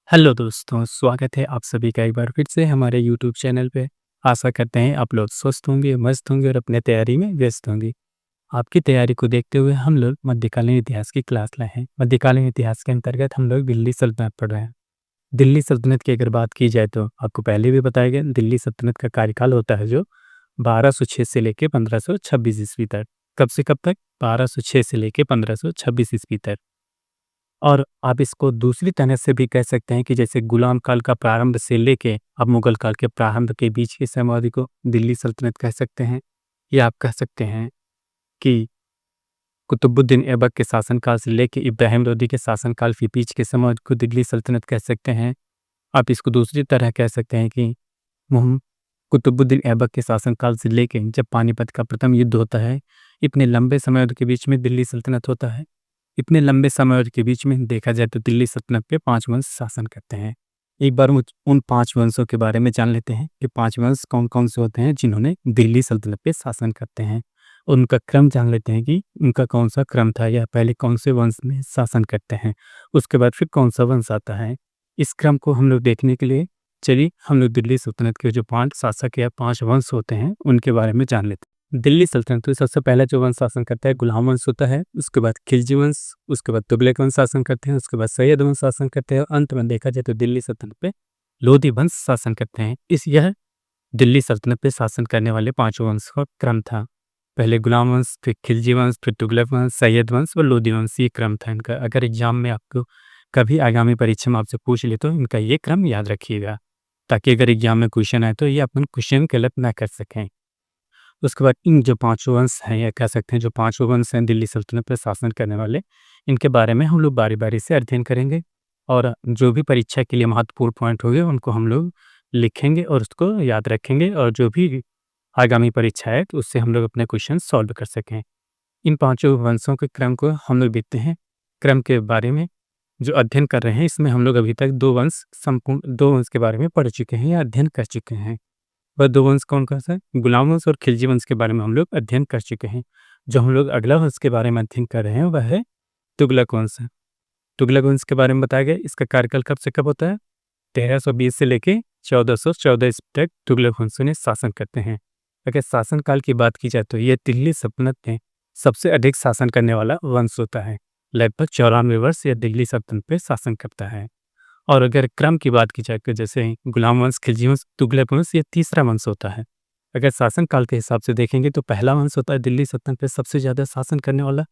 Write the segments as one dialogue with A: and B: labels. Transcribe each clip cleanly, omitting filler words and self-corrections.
A: Hello दोस्तों, स्वागत है आप सभी का एक बार फिर से हमारे यूट्यूब चैनल पे। आशा करते हैं आप लोग स्वस्थ होंगे, मस्त होंगे और अपने तैयारी में व्यस्त होंगे। आपकी तैयारी को देखते हुए हम लोग मध्यकालीन इतिहास की क्लास लाए हैं। मध्यकालीन इतिहास के अंतर्गत हम लोग दिल्ली सल्तनत पढ़ रहे हैं। दिल्ली सल्तनत की अगर बात की जाए तो आपको पहले भी बताया गया, दिल्ली सल्तनत का कार्यकाल होता है जो 1206 से लेके 1526 ईस्वी तक। कब से कब तक? 1206 से लेके 1526 ईस्वी तक। और आप इसको दूसरी तरह से भी कह सकते हैं कि जैसे गुलाम काल का प्रारंभ से लेके अब मुगल काल के प्रारंभ के बीच की समाधि को दिल्ली सल्तनत कह सकते हैं। या आप कह सकते हैं कि कुतुबुद्दीन ऐबक के शासनकाल से लेके इब्राहिम लोदी के शासनकाल के बीच के समय को दिल्ली सल्तनत कह सकते हैं। आप इसको दूसरी तरह कह सकते हैं कि मुहम कुतुबुद्दीन ऐबक के शासनकाल से लेके जब पानीपत का प्रथम युद्ध होता है, इतने लंबे समय के बीच में दिल्ली सल्तनत होता है। इतने लंबे समय के बीच में देखा जाए तो दिल्ली सल्तनत पे 5 वंश शासन करते हैं। एक बार उन 5 वंशों के बारे में जान लेते हैं कि 5 वंश कौन-कौन से होते हैं जिन्होंने दिल्ली सल्तनत पे शासन करते हैं। उनका क्रम जान लेते हैं कि उनका कौन-सा क्रम था या पहले कौन से वंश में शासन करते हैं। उसके बाद फिर कौन-सा वंश आता है। इस क्रम को हम लोग देखने के लिए चलिए हम लोग दिल्ली सल्तनत के जो 5 शासक या 5 वंश होते हैं उनके बारे में जान लेते हैं। दिल्ली सल्तनत में सबसे पहला जो वंश शासन करता है गुलाम वंश होता है, उसके बाद खिलजी वंश, उसके बाद तुगलक वंश शासन करते हैं, उसके बाद सैयद वंश शासन करते हैं और अंत में देखा जाए तो दिल्ली सल्तनत पे लोधी वंश शासन करते हैं। यह दिल्ली सल्तनत पे शासन करने वाले 5 वंश का क्रम था। पहले गुलाम वंश, फिर खिलजी वंश, फिर तुगलक वंश, सैयद वंश और लोधी वंश, ये क्रम था इनका। अगर एग्जाम में आपको कभी आगामी परीक्षा में आपसे पूछ ले तो इनका ये क्रम याद रखिएगा, ताकि अगर एग्जाम में क्वेश्चन आए तो ये अपन क्वेश्चन गलत ना कर सकें। उसके बाद इन जो 5 वंश हैं या कह सकते हैं जो 5 वंश हैं दिल्ली सल्तनत पर शासन करने वाले, इनके बारे में हम लोग बारी-बारी से अध्ययन करेंगे और जो भी परीक्षा के लिए महत्वपूर्ण पॉइंट होंगे उनको हम लोग लिखेंगे और उसको याद रखेंगे और जो भी आगामी परीक्षा है तो उससे हम लोग अपने क्वेश्चन सॉल्व कर सकें। इन 5 वंशों के क्रम को हम लोग देखते हैं। क्रम के बारे में जो अध्ययन कर रहे हैं इसमें हम लोग अभी तक 2 वंश के बारे में पढ़ चुके हैं या अध्ययन कर चुके हैं। वह 2 वंश कौन-कौन सा है? गुलाम वंश और खिलजी वंश के बारे में हम लोग अध्ययन कर चुके हैं। जो हम लोग अगला वंश के बारे में अध्ययन कर रहे हैं वह है तुगलक वंश। तुगलक वंश के बारे में बताया गया, इसका कार्यकाल कब से कब होता है? 1320 से लेके 1414 ईस्वी तक तुगलक वंश ने शासन करते हैं। अगर शासनकाल की बात की जाए तो यह दिल्ली सल्तनत में सबसे अधिक शासन करने वाला वंश होता है। लगभग 94 वर्ष यह दिल्ली सल्तनत पे शासन करता है। और अगर क्रम की बात की जाए तो जैसे गुलाम वंश, खिलजी वंश, तुगलक वंश, ये तीसरा वंश होता है। अगर शासनकाल के हिसाब से देखेंगे तो पहला वंश होता है दिल्ली सल्तनत पे सबसे ज़्यादा शासन करने वाला,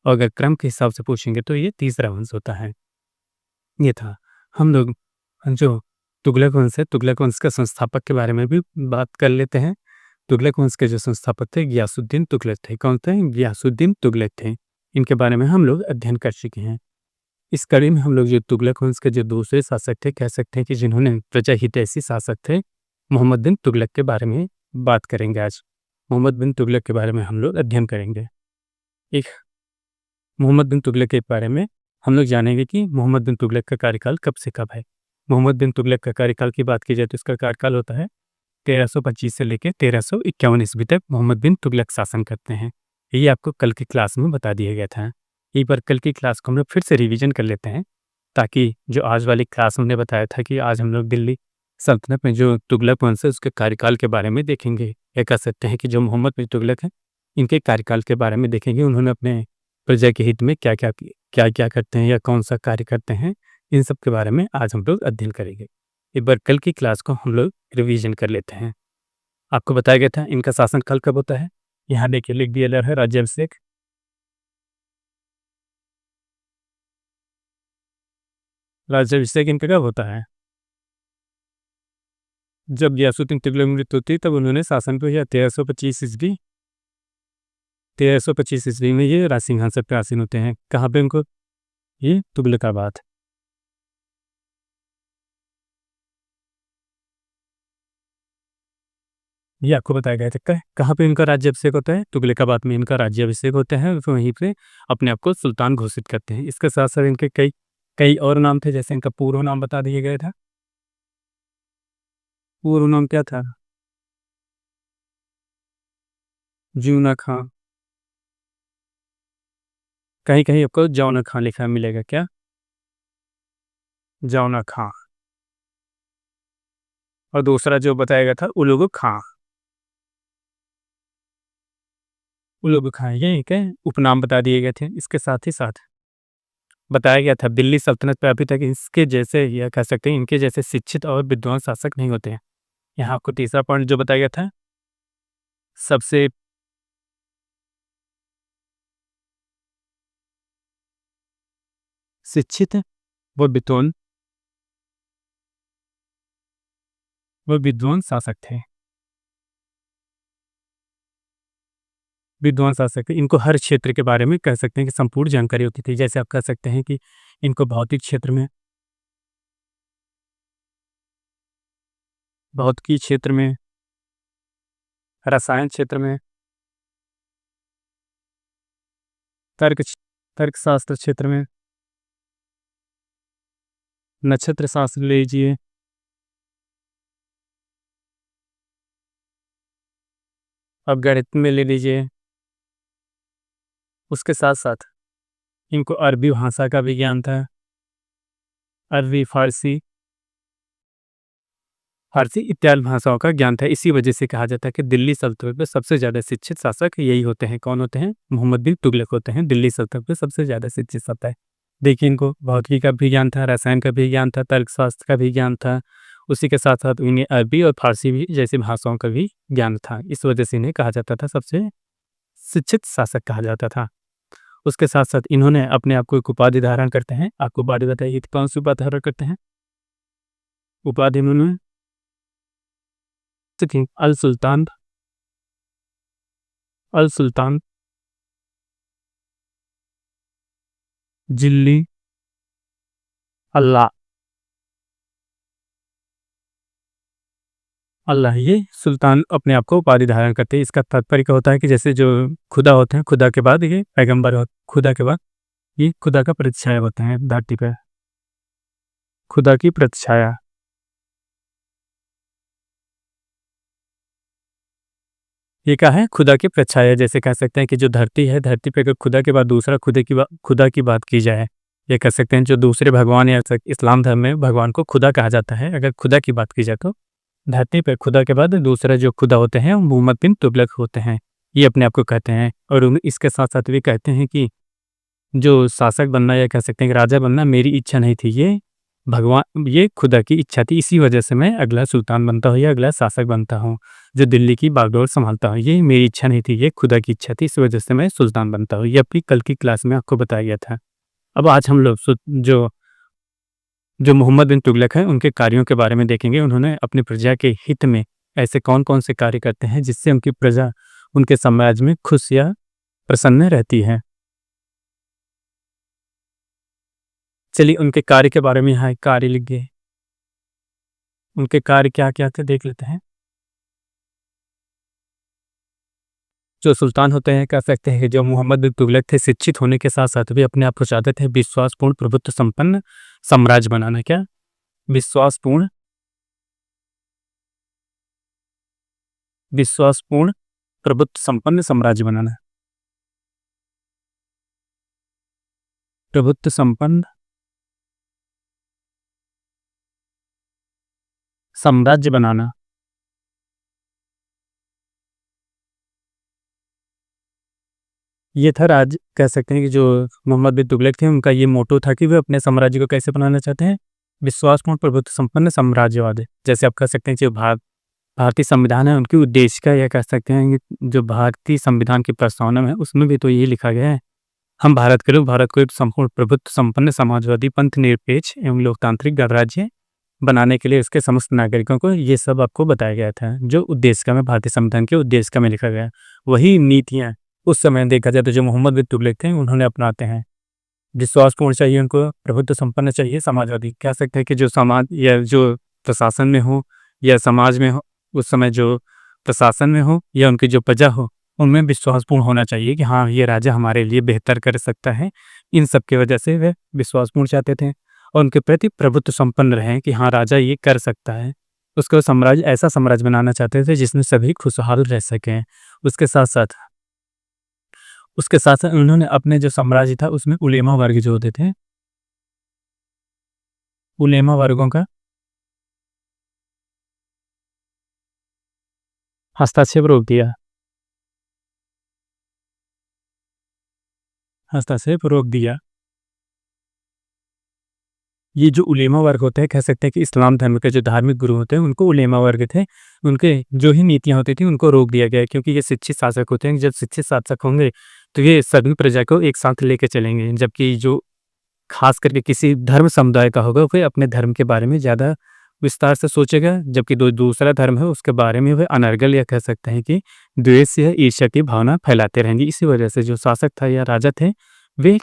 A: और अगर क्रम के हिसाब से पूछेंगे तो ये तीसरा वंश होता है। ये था। हम लोग जो तुगलक वंश है, तुगलक वंश का संस्थापक के बारे में भी बात कर लेते हैं। तुगलक वंश के जो संस्थापक थे गियासुद्दीन तुगलक थे। कौन थे? गियासुद्दीन तुगलक थे। इनके बारे में हम लोग अध्ययन कर चुके हैं। इस कड़ी में हम लोग जो तुगलक वंश के जो दूसरे शासक थे, कह सकते हैं कि जिन्होंने प्रजा हितैषी शासक थे, मोहम्मद बिन तुगलक के बारे में बात करेंगे आज। मोहम्मद बिन तुगलक के बारे में हम लोग अध्ययन करेंगे। एक मोहम्मद बिन तुगलक के बारे में हम लोग जानेंगे कि मोहम्मद बिन तुगलक का कार्यकाल कब से कब है। मोहम्मद बिन तुगलक का कार्यकाल की बात की जाए तो इसका कार्यकाल होता है 1325 से लेकर 1351 ईस्वी तक मोहम्मद बिन तुगलक शासन करते हैं। ये आपको कल की क्लास में बता दिया गया था। एक बार कल की क्लास को हम लोग फिर से रिवीजन कर लेते हैं, ताकि जो आज वाली क्लास हमने बताया था कि आज हम लोग दिल्ली सल्तनत में जो तुगलक वंश है उसके कार्यकाल के बारे में देखेंगे। ये कह सकते हैं कि जो मोहम्मद बिन तुगलक हैं इनके कार्यकाल के बारे में देखेंगे। उन्होंने अपने प्रजा के हित में क्या-क्या करते हैं या कौन-सा कार्य करते हैं, इन सब के बारे में आज हम लोग अध्ययन करेंगे। एक बार कल की क्लास को हम लोग रिवीजन कर लेते हैं। आपको बताया गया था इनका शासनकाल कब होता है? यहाँ देखिए लिख दिया गया है राज्याभिषेक। राज्याभिषेक इनका कब होता है? जब गियासुद्दीन तुगलक की मृत्यु होती है तब उन्होंने शासन को किया 1325 ईस्वी। 1325 ईस्वी में ये सिंहासन पे आसीन होते हैं। कहाँ पे उनको? ये तुगलकाबाद। ये आपको बताया गया था। कहाँ पे इनका राज्याभिषेक होता है? तुगलकाबाद में इनका राज्याभिषेक होता है। तो वहीं पे अपने आप को सुल्तान घोषित करते हैं। इसके साथ साथ इनके कई कई और नाम थे, जैसे इनका पूर्व नाम बता दिया गया था। पूर्व नाम क्या था? जूना खां। कहीं कहीं आपको जौना खां लिखा मिलेगा। क्या? जौना खां। और दूसरा जो बताया गया था उलुग खां। उलुग खां ये एक उपनाम बता दिए गए थे। इसके साथ ही साथ बताया गया था दिल्ली सल्तनत पे अभी तक इसके जैसे या कह सकते हैं इनके जैसे शिक्षित और विद्वान शासक नहीं होते हैं। यहाँ आपको तीसरा पॉइंट जो बताया गया था, सबसे शिक्षित वो विद्वान शासक थे। विद्वान शासक थे, इनको हर क्षेत्र के बारे में कह सकते हैं कि संपूर्ण जानकारी होती थी। जैसे आप कह सकते हैं कि इनको भौतिकी क्षेत्र में, रसायन क्षेत्र में, तर्क तर्कशास्त्र क्षेत्र में, नक्षत्र शास्त्र ले लीजिए, अब गणित में ले लीजिए। उसके साथ साथ इनको अरबी भाषा का भी ज्ञान था। अरबी, फारसी इत्यादि भाषाओं का ज्ञान था। इसी वजह से कहा जाता है कि दिल्ली सल्तनत में सबसे ज़्यादा शिक्षित शासक यही होते हैं। कौन होते हैं? मोहम्मद बिन तुगलक होते हैं। दिल्ली सल्तनत में सबसे ज़्यादा शिक्षित शासक है। देखिए, इनको भौतिकी का भी ज्ञान था, रसायन का भी ज्ञान था, तर्कशास्त्र का भी ज्ञान था। उसी के साथ साथ इन्हें अरबी और फारसी भी जैसी भाषाओं का भी ज्ञान था। इस वजह से इन्हें कहा जाता था सबसे शिक्षित शासक कहा जाता था। उसके साथ साथ इन्होंने अपने आप को एक उपाधि धारण करते हैं। आपको उपाधि बताइए कौन सी उपाधि धारण करते हैं? उपाधि इन्होंने अल सुल्तान, अल सुल्तान, जिल्ली, अल्लाह, अल्लाह ये सुल्तान अपने आप को उपाधि धारण करते हैं। इसका तात्पर्य क्या होता है कि जैसे जो खुदा होते हैं, खुदा के बाद ये पैगंबर हो, खुदा के बाद ये खुदा का प्रतिछाया होते हैं धरती पे, खुदा की प्रतिछाया। ये क्या है? खुदा की प्रतिछाया। जैसे कह सकते हैं कि जो धरती है, धरती पे अगर खुदा के बाद दूसरा खुदा की बात की जाए, ये कह सकते हैं जो दूसरे भगवान या इस्लाम धर्म में भगवान को खुदा कहा जाता है। अगर खुदा की बात की जाए तो धरती पे खुदा के बाद दूसरा जो खुदा होते हैं वो मोहम्मद बिन तुगलक होते हैं। ये अपने आप को कहते हैं। और इसके साथ साथ भी कहते हैं कि जो शासक बनना या कह सकते हैं कि राजा बनना मेरी इच्छा नहीं थी, ये खुदा की इच्छा थी। इसी वजह से मैं अगला सुल्तान बनता हूँ या अगला शासक बनता हूँ, जो दिल्ली की बागडोर संभालता हूँ। ये मेरी इच्छा नहीं थी, ये खुदा की इच्छा थी। इस वजह से मैं सुल्तान बनता हूँ। ये अपनी कल की क्लास में आपको बताया गया था। अब आज हम लोग जो जो मोहम्मद बिन तुगलक हैं उनके कार्यों के बारे में देखेंगे। उन्होंने अपनी प्रजा के हित में ऐसे कौन कौन से कार्य करते हैं जिससे उनकी प्रजा उनके समाज में खुश या प्रसन्न रहती है। चलिए उनके कार्य के बारे में यहाँ एक कार्य लिख गए। उनके कार्य क्या क्या थे देख लेते हैं। जो सुल्तान होते हैं कह सकते हैं कि जो मोहम्मद बिन तुगलक थे, शिक्षित होने के साथ साथ भी अपने आप को चाहते थे विश्वासपूर्ण प्रभुत्व संपन्न साम्राज्य बनाना। क्या? विश्वासपूर्ण विश्वासपूर्ण प्रभुत्व संपन्न साम्राज्य बनाना, प्रभुत्व संपन्न साम्राज्य बनाना। ये था राज कह सकते हैं कि जो मोहम्मद बिन तुगलक थे उनका ये मोटो था कि वे अपने साम्राज्य को कैसे बनाना चाहते हैं? विश्वासपूर्ण प्रभुत्व संपन्न साम्राज्यवाद। जैसे आप कह सकते हैं जो भारतीय संविधान है उनकी उद्देश्य का या कह सकते हैं कि जो भारतीय संविधान की प्रस्तावना है उसमें भी तो यही लिखा गया है, हम भारत के लोग भारत को एक संपूर्ण प्रभुत्व संपन्न समाजवादी पंथ निरपेक्ष एवं लोकतांत्रिक गणराज्य बनाने के लिए उसके समस्त नागरिकों को, ये सब आपको बताया गया था। जो उद्देश्य का में भारतीय संविधान के उद्देश्य का में लिखा गया वही नीतियाँ उस समय देखा जाए तो जो मोहम्मद बिन तुगलक थे उन्होंने अपनाते हैं। विश्वासपूर्ण चाहिए उनको, प्रभुत्व संपन्न चाहिए, समाजवादी। कह सकते हैं कि जो समाज या जो प्रशासन में हो या समाज में हो, उस समय जो प्रशासन में हो या उनकी जो प्रजा हो, उनमें विश्वासपूर्ण होना चाहिए कि हाँ ये राजा हमारे लिए बेहतर कर सकता है। इन सब की वजह से वे विश्वासपूर्ण चाहते थे और उनके प्रति प्रभुत्व संपन्न रहे कि हाँ राजा ये कर सकता है। उसको साम्राज्य ऐसा साम्राज्य बनाना चाहते थे जिसमें सभी खुशहाल रह सकें। उसके साथ साथ उन्होंने अपने जो साम्राज्य था उसमें उलेमा वर्ग जो होते थे, उलेमा वर्गों का हस्तक्षेप रोक दिया। हस्तक्षेप रोक दिया। ये जो उलेमा वर्ग होते हैं, कह सकते हैं कि इस्लाम धर्म के जो धार्मिक गुरु होते हैं, उनको उलेमा वर्ग थे। उनके जो ही नीतियाँ होती थी, उनको रोक दिया गया, क्योंकि ये शिक्षित शासक होते हैं। जब शिक्षित शासक होंगे, तो ये सभी प्रजा को एक साथ लेके चलेंगे। जबकि जो ख़ास करके किसी धर्म समुदाय का होगा, वह अपने धर्म के बारे में ज़्यादा विस्तार से सोचेगा, जबकि दूसरा धर्म है, उसके बारे में वह अनर्गल, या कह सकते हैं कि द्वेष या ईर्ष्या की भावना फैलाते रहेंगे। इसी वजह से जो शासक था या राजा थे, वे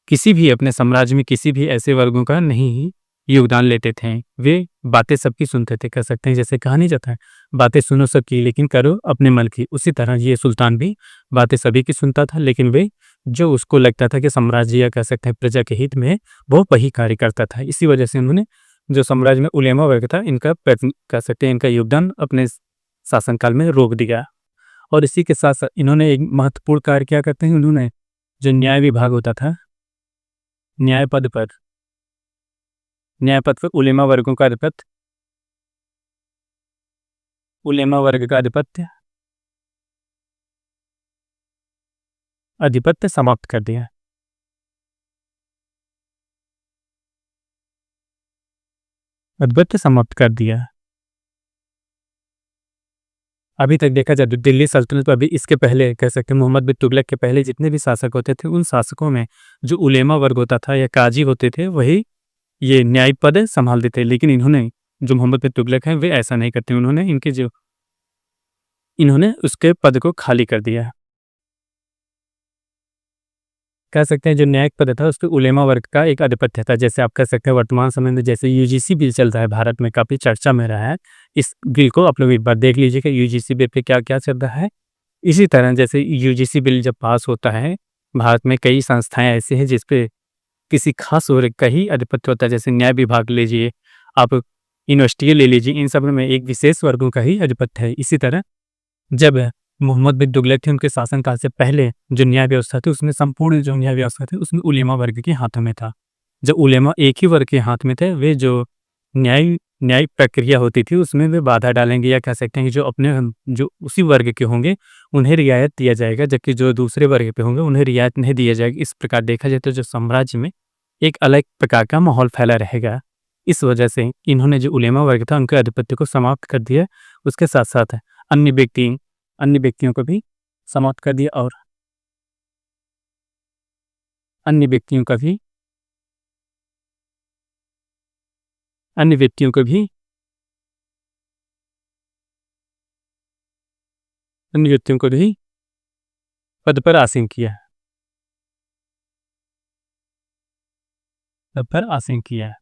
A: किसी भी अपने साम्राज्य में किसी भी ऐसे वर्गों का नहीं योगदान लेते थे। वे बातें सबकी सुनते थे, कह सकते हैं जैसे कहा नहीं जाता है, बातें सुनो सबकी लेकिन करो अपने मन की। उसी तरह ये सुल्तान भी बातें सभी की सुनता था, लेकिन वे जो उसको लगता था कि साम्राज्य या कह सकते हैं प्रजा के हित में, वो वही कार्य करता था। इसी वजह से उन्होंने जो साम्राज्य में उलेमा वर्ग था, इनका कह सकते हैं इनका योगदान अपने शासनकाल में रोक दिया। और इसी के साथ साथ इन्होंने एक महत्वपूर्ण कार्य क्या करते हैं, उन्होंने जो न्याय विभाग होता था, न्याय पद पर उलेमा वर्गों का आधिपत्य, उलेमा वर्ग का आधिपत्य समाप्त कर दिया। आधिपत्य समाप्त कर दिया। अभी तक देखा जाए तो दिल्ली सल्तनत पर भी इसके पहले कह सकते हैं मोहम्मद बिन तुगलक के पहले जितने भी शासक होते थे, उन शासकों में जो उलेमा वर्ग होता था या काजी होते थे, वही ये न्यायिक पद संभालते थे। लेकिन इन्होंने जो मोहम्मद बिन तुगलक हैं, वे ऐसा नहीं करते। इन्होंने उसके पद को खाली कर दिया। कह सकते हैं जो न्यायिक पद था, उसके उलेमा वर्ग का एक आधिपत्य था। जैसे आप कह सकते हैं वर्तमान समय में जैसे यूजीसी बिल चल रहा है, भारत में काफ़ी चर्चा में रहा है। इस बिल को आप लोग एक बार देख लीजिए कि यूजीसी बिल पे क्या-क्या चल रहा है। इसी तरह जैसे यूजीसी बिल जब पास होता है, भारत में कई संस्थाएँ ऐसी हैं जिस पे किसी खास वर्ग का ही आधिपत्य होता है। जैसे न्याय विभाग लीजिए, आप यूनिवर्सिटी ले लीजिए, इन सब में एक विशेष वर्गों का ही आधिपत्य है। इसी तरह जब मोहम्मद बिन तुगलक थे, उनके शासनकाल से पहले जो न्याय व्यवस्था थी, उसमें संपूर्ण जो न्याय व्यवस्था थी, उसमें उलेमा वर्ग के हाथों में था। जब उलेमा एक ही वर्ग के हाथ में थे, वे जो न्यायिक प्रक्रिया होती थी, उसमें वे बाधा डालेंगे, या कह सकते हैं कि जो उसी वर्ग के होंगे, उन्हें रियायत दिया जाएगा, जबकि जो दूसरे वर्ग पे होंगे, उन्हें रियायत नहीं दिया जाएगी। इस प्रकार देखा जाए तो जो साम्राज्य में एक अलग प्रकार का माहौल फैला रहेगा। इस वजह से इन्होंने जो उलेमा वर्ग था, उनके आधिपत्य को समाप्त कर दिया। उसके साथ-साथ अन्य व्यक्तियों को भी समाप्त कर दिया, और अन्य व्यक्तियों का भी अन्य व्यक्तियों को भी अन्य व्यक्तियों को भी पद पर आसीन किया। पद पर आसीन किया।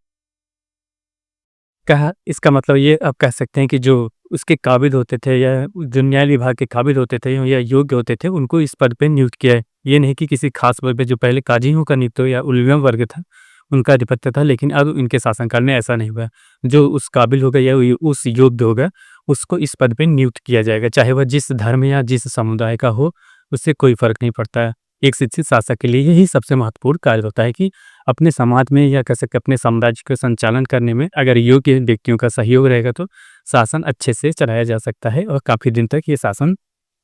A: कहा इसका मतलब ये आप कह सकते हैं कि जो उसके काबिल होते थे, या जो न्याय विभाग के काबिल होते थे या योग्य होते थे, उनको इस पद पे नियुक्त किया है। ये नहीं कि किसी खास वर्ग पे, जो पहले काजियों का नियुक्त या उलमा वर्ग था, उनका आधिपत्य था, लेकिन अब इनके शासनकाल में ऐसा नहीं हुआ। जो उस काबिल होगा या उस योग्य होगा, उसको इस पद पे नियुक्त किया जाएगा, चाहे वह जिस धर्म या जिस समुदाय का हो, उससे कोई फ़र्क नहीं पड़ता है। एक शिक्षित शासक के लिए यही सबसे महत्वपूर्ण कार्य होता है कि अपने समाज में, या कह सकते अपने साम्राज्य का संचालन करने में अगर योग्य व्यक्तियों का सहयोग रहेगा, तो शासन अच्छे से चलाया जा सकता है और काफ़ी दिन तक ये शासन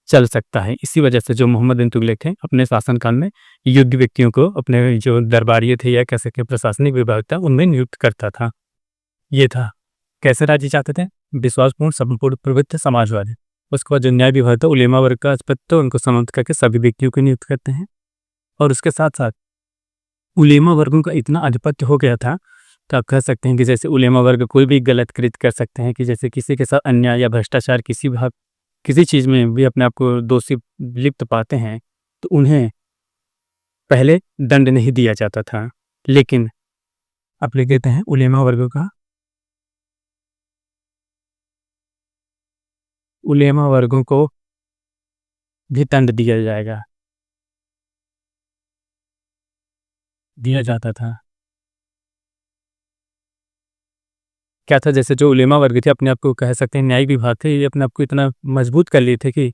A: चल सकता है। इसी वजह से जो मोहम्मद बिन तुगलक थे, अपने शासनकाल में योग्य व्यक्तियों को अपने जो दरबारिये थे या कह सकते प्रशासनिक विभाग था, उनमें नियुक्त करता था। ये था कैसे राज्य चाहते थे, विश्वासपूर्ण, संपूर्ण, प्रवृत्त, समाजवादी। उसके बाद जो न्याय विभाग था, उलेमा वर्ग का आधिपत्य, तो उनको समाप्त करके सभी व्यक्तियों को नियुक्त करते हैं। और उसके साथ साथ उलेमा वर्गों का इतना आधिपत्य हो गया था, तो आप कह सकते हैं कि जैसे उलेमा वर्ग कोई भी गलत कृत्य कर सकते हैं, कि जैसे किसी के साथ अन्याय या भ्रष्टाचार किसी चीज़ में भी अपने आप को दोषी लिप्त पाते हैं, तो उन्हें पहले दंड नहीं दिया जाता था। लेकिन अब लिख देते हैं उलेमा वर्गों को भी दंड दिया जाता था। क्या था, जैसे जो उलेमा वर्ग थे, अपने आप को कह सकते हैं न्यायिक विभाग थे, ये अपने आप को इतना मजबूत कर लिए थे कि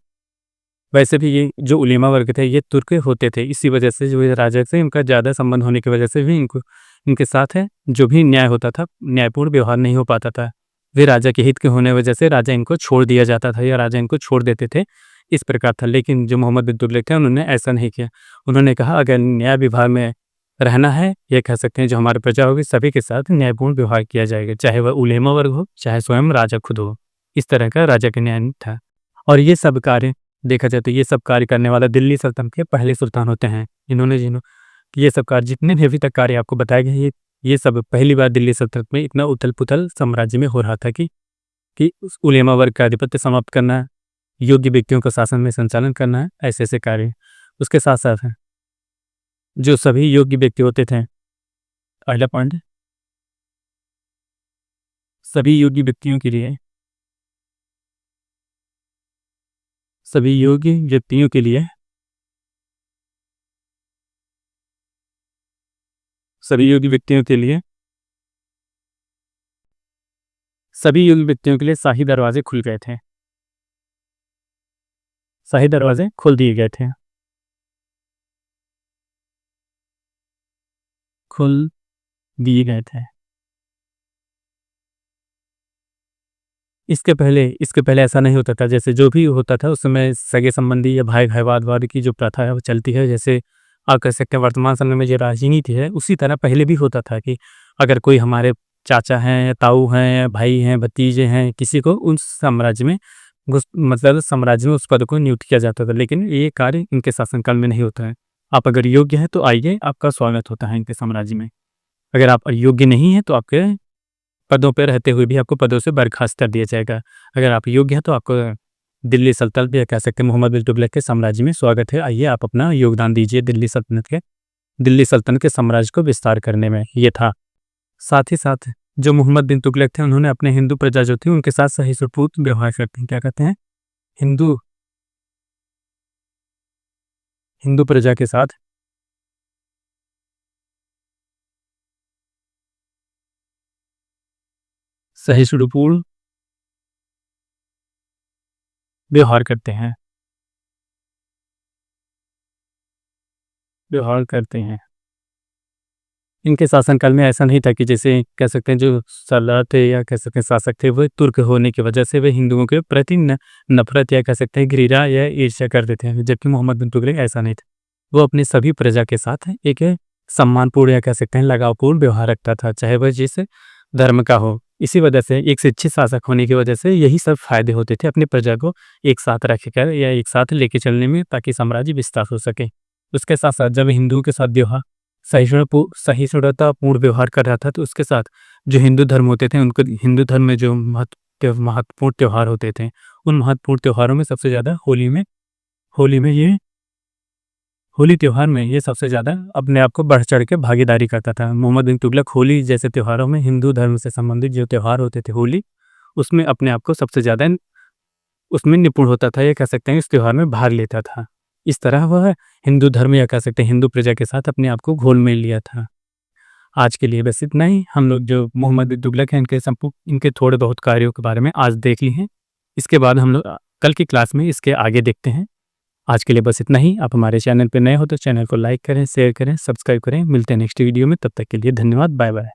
A: वैसे भी ये जो उलेमा वर्ग थे, ये तुर्क होते थे। इसी वजह से जो ये राजा थे, इनका ज़्यादा संबंध होने की वजह से भी इनके साथ है जो भी न्याय होता था, न्यायपूर्ण व्यवहार नहीं हो पाता था। वे राजा के हित के होने वजह से राजा इनको छोड़ दिया जाता था या राजा इनको छोड़ देते थे, इस प्रकार था। लेकिन जो मोहम्मद बिन तुगलक थे उन्होंने ऐसा नहीं किया। उन्होंने कहा अगर न्याय विभाग में रहना है, ये कह सकते हैं जो हमारी प्रजा होगी सभी के साथ न्यायपूर्ण व्यवहार किया जाएगा, चाहे वह उलेमा वर्ग हो, चाहे स्वयं राजा खुद हो। इस तरह का राजा का न्याय था। और ये सब कार्य देखा जाए तो ये सब कार्य करने वाला दिल्ली सल्तनत के पहले सुल्तान होते हैं। इन्होंने ये सब कार्य जितने भी अभी तक कार्य आपको बताए गए ये सब पहली बार दिल्ली सल्तनत में इतना उथल-पुथल साम्राज्य में हो रहा था कि उस उलेमा वर्ग का आधिपत्य समाप्त करना है, योग्य व्यक्तियों का शासन में संचालन करना है, ऐसे-ऐसे कार्य। उसके साथ-साथ जो सभी योग्य व्यक्ति होते थे, अगला पॉइंट, सभी योग्य व्यक्तियों के लिए सभी योग्य व्यक्तियों के लिए सभी योग्य व्यक्तियों के लिए सभी योग्य व्यक्तियों के लिए शाही दरवाजे खुल गए थे। शाही दरवाजे खोल दिए गए थे। खोल दिए गए थे। इसके पहले ऐसा नहीं होता था। जैसे जो भी होता था उस समय सगे संबंधी या भाई भाईवाद की जो प्रथा है वो चलती है। जैसे आप कह सकते हैं वर्तमान समय में जो राजनीति है उसी तरह पहले भी होता था कि अगर कोई हमारे चाचा हैं, ताऊ हैं, भाई हैं, भतीजे हैं, किसी को उस साम्राज्य में मतलब साम्राज्य में उस पद को नियुक्त किया जाता था। लेकिन ये कार्य इनके शासनकाल में नहीं होता है। आप अगर योग्य हैं तो आइए, आपका स्वागत होता है इनके साम्राज्य में। अगर आप योग्य नहीं हैं तो आपके पदों पर रहते हुए भी आपको पदों से बर्खास्त कर दिया जाएगा। अगर आप योग्य हैं तो आपको दिल्ली सल्तनत भी कह सकते हैं मोहम्मद बिन तुगलक के साम्राज्य में स्वागत है। आइए आप अपना योगदान दीजिए दिल्ली सल्तनत के साम्राज्य को विस्तार करने में। ये था। साथ ही साथ जो मोहम्मद बिन तुगलक थे उन्होंने अपने हिंदू प्रजा जो थी उनके साथ सहिष्णुपूर्ण व्यवहार करते हैं। क्या कहते हैं? हिंदू प्रजा के साथ सहिष्णुपूर्ण व्यवहार करते हैं। इनके शासनकाल में ऐसा नहीं था कि जैसे कह सकते हैं जो सल्लत थे या कह सकते हैं शासक थे वो तुर्क होने की वजह से वे हिंदुओं के प्रति नफरत या कह सकते हैं घृणा या ईर्ष्या कर देते हैं। जबकि मोहम्मद बिन तुगलक ऐसा नहीं था। वो अपनी सभी प्रजा के साथ एक सम्मानपूर्ण या कह सकते हैं लगावपूर्ण व्यवहार रखता था, चाहे वह जिस धर्म का हो। इसी वजह से एक शिक्षित शासक होने की वजह से यही सब फायदे होते थे अपनी प्रजा को एक साथ रखकर या एक साथ लेके चलने में, ताकि साम्राज्य विस्तार हो सके। उसके साथ साथ जब हिंदुओं के साथ व्यवहार सहिष्णुतापूर्ण व्यवहार कर रहा था तो उसके साथ जो हिंदू धर्म होते थे उनको हिंदू धर्म में जो महत्वपूर्ण त्यौहार होते थे उन महत्वपूर्ण त्योहारों में सबसे ज़्यादा होली त्यौहार में ये सबसे ज़्यादा अपने आप को बढ़ चढ़ के भागीदारी करता था। मोहम्मद बिन तुगलक होली जैसे त्योहारों में हिंदू धर्म से संबंधित जो त्यौहार होते थे होली, उसमें अपने आप को सबसे ज़्यादा उसमें निपुण होता था, ये कह सकते हैं इस त्यौहार में भाग लेता था। इस तरह वह हिंदू धर्म या कह सकते हैं हिंदू प्रजा के साथ अपने आप को घोल मिल लिया था। आज के लिए बस इतना ही। हम लोग जो मोहम्मद बिन तुगलक हैं इनके थोड़े बहुत कार्यों के बारे में आज देख लिए हैं। इसके बाद हम लोग कल की क्लास में इसके आगे देखते हैं। आज के लिए बस इतना ही। आप हमारे चैनल पर नए हो तो चैनल को लाइक करें, शेयर करें, सब्सक्राइब करें। मिलते हैं नेक्स्ट वीडियो में, तब तक के लिए धन्यवाद। Bye bye.